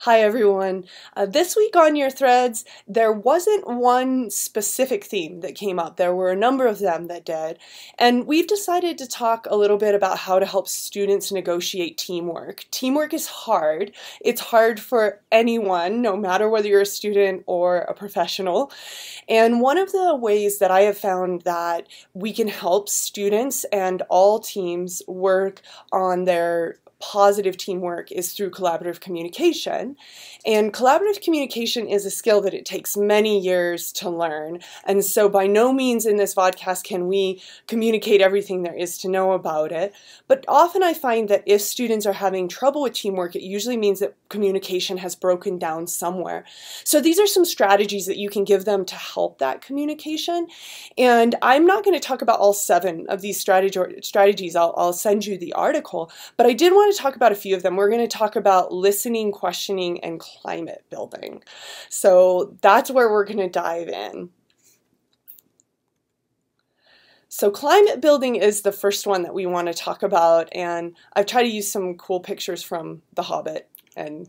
Hi everyone. This week on Your Threads, there wasn't one specific theme that came up. There were a number of them that did. And we've decided to talk a little bit about how to help students negotiate teamwork. Teamwork is hard. It's hard for anyone, no matter whether you're a student or a professional. And one of the ways that I have found that we can help students and all teams work on their positive teamwork is through collaborative communication. And collaborative communication is a skill that it takes many years to learn. And so by no means in this podcast can we communicate everything there is to know about it. But often I find that if students are having trouble with teamwork, it usually means that communication has broken down somewhere. So these are some strategies that you can give them to help that communication. And I'm not going to talk about all 7 of these strategies. I'll send you the article. But I did want to talk about a few of them. We're going to talk about listening, questioning, and climate building. So that's where we're going to dive in. So climate building is the first one that we want to talk about, and I've tried to use some cool pictures from The Hobbit, and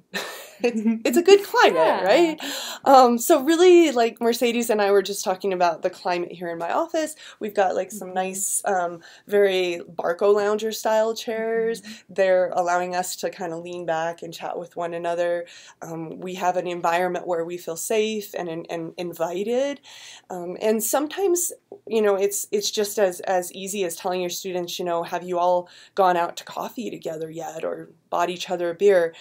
it's a good climate, yeah. Right? So really, like Mercedes and I were just talking about the climate here in my office. We've got like some nice, very Barco lounger style chairs. They're allowing us to kind of lean back and chat with one another. We have an environment where we feel safe and invited. And sometimes, you know, it's just as easy as telling your students, you know, have you all gone out to coffee together yet, or bought each other a beer?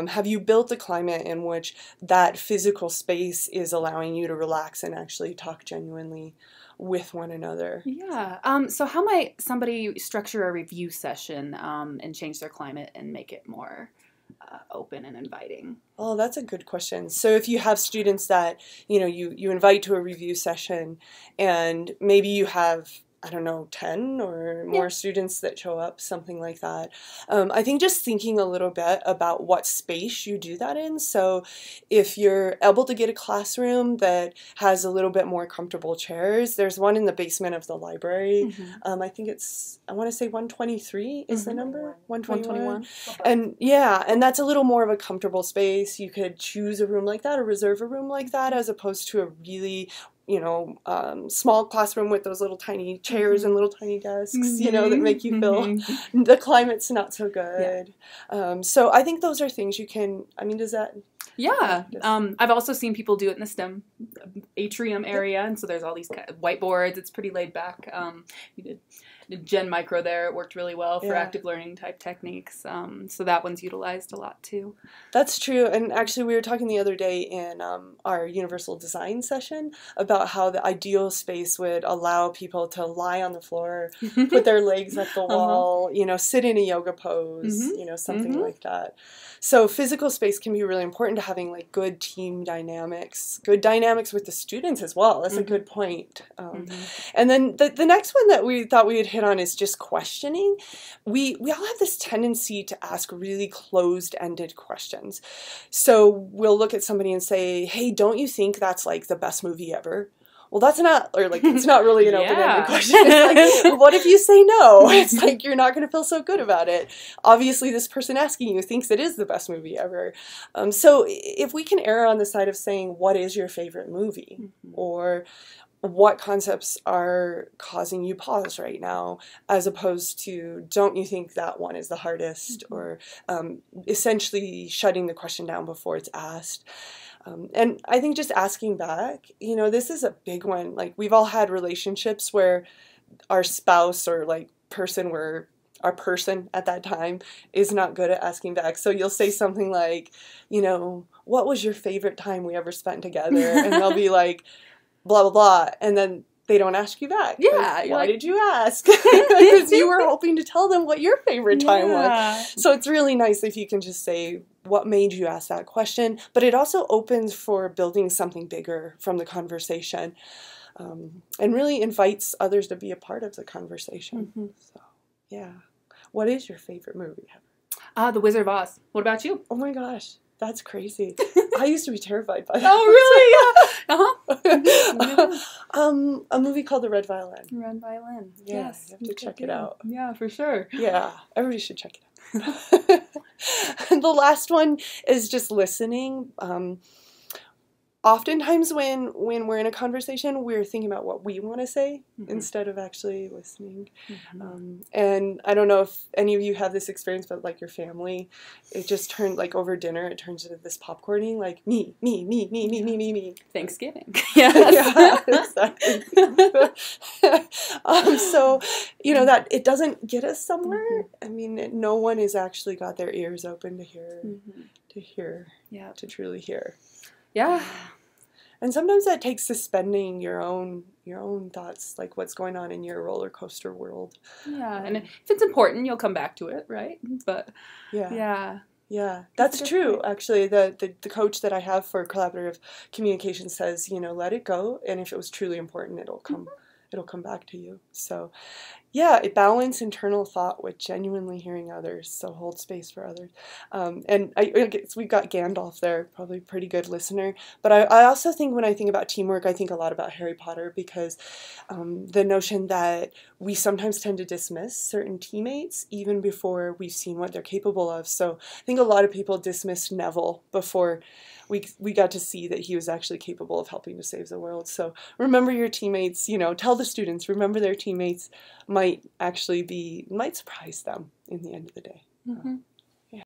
Have you built a climate in which that physical space is allowing you to relax and actually talk genuinely with one another? Yeah. So how might somebody structure a review session and change their climate and make it more open and inviting? Oh, that's a good question. So if you have students that, you know, you invite to a review session and maybe you have, I don't know, 10 or more students that show up, something like that. I think just thinking a little bit about what space you do that in. So if you're able to get a classroom that has a little bit more comfortable chairs, there's one in the basement of the library. I think it's, I want to say 123 is the number? 121. And yeah, and that's a little more of a comfortable space. You could choose a room like that or reserve a room like that as opposed to a really, you know, small classroom with those little tiny chairs and little tiny desks, you know, that make you feel the climate's not so good. Yeah. So I think those are things you can, I mean, does that? Yeah. I've also seen people do it in the STEM atrium area, and so there's all these kind of whiteboards. It's pretty laid back. You did Gen Micro there. It worked really well for active learning type techniques. So that one's utilized a lot too. That's true. And actually we were talking the other day in our universal design session about how the ideal space would allow people to lie on the floor, put their legs up the wall, you know, sit in a yoga pose, you know, something like that. So physical space can be really important to having like good team dynamics, good dynamics with the students as well. That's a good point. And then the next one that we thought we would hit on is just questioning. We all have this tendency to ask really closed-ended questions. So we'll look at somebody and say, hey, don't you think that's like the best movie ever? Well, that's not, or like, it's not really an open-ended question. It's like, what if you say no? It's like, you're not going to feel so good about it. Obviously, this person asking you thinks it is the best movie ever. So if we can err on the side of saying, what is your favorite movie? Or what concepts are causing you pause right now, as opposed to, don't you think that one is the hardest? Or essentially shutting the question down before it's asked. And I think just asking back, you know, this is a big one. Like, we've all had relationships where our spouse or like person where our person at that time is not good at asking back. So you'll say something like, you know, what was your favorite time we ever spent together? And they'll be like, blah, blah, blah. And then they don't ask you back. Yeah. Why did you ask? Because you were hoping to tell them what your favorite time was. So it's really nice if you can just say, what made you ask that question? But it also opens for building something bigger from the conversation, and really invites others to be a part of the conversation. So, yeah. What is your favorite movie ever? The Wizard of Oz. What about you? Oh my gosh. That's crazy. I used to be terrified by that. Oh, really? A movie called The Red Violin. Red Violin. Yeah, Yes. you have to check it out. Yeah, for sure. Yeah, everybody should check it out. And the last one is just listening. Oftentimes when we're in a conversation, we're thinking about what we want to say instead of actually listening. And I don't know if any of you have this experience, but like your family, it just turned, like over dinner, it turns into this popcorning, like me. Thanksgiving. Yeah, exactly. So, that it doesn't get us somewhere. I mean, no one has actually got their ears open to hear, to truly hear. Yeah. And sometimes that takes suspending your own thoughts, like what's going on in your roller coaster world. Yeah, and if it's important, you'll come back to it, right? But yeah, that's true. Actually, the coach that I have for collaborative communication says, let it go, and if it was truly important, it'll come back to you. So, yeah, it balance internal thought with genuinely hearing others, so hold space for others. And I guess we've got Gandalf there, probably a pretty good listener. But I also think when I think about teamwork, I think a lot about Harry Potter, because the notion that we sometimes tend to dismiss certain teammates even before we've seen what they're capable of. So I think a lot of people dismissed Neville before we got to see that he was actually capable of helping to save the world. So remember your teammates, tell the students, remember their teammates might surprise them in the end of the day.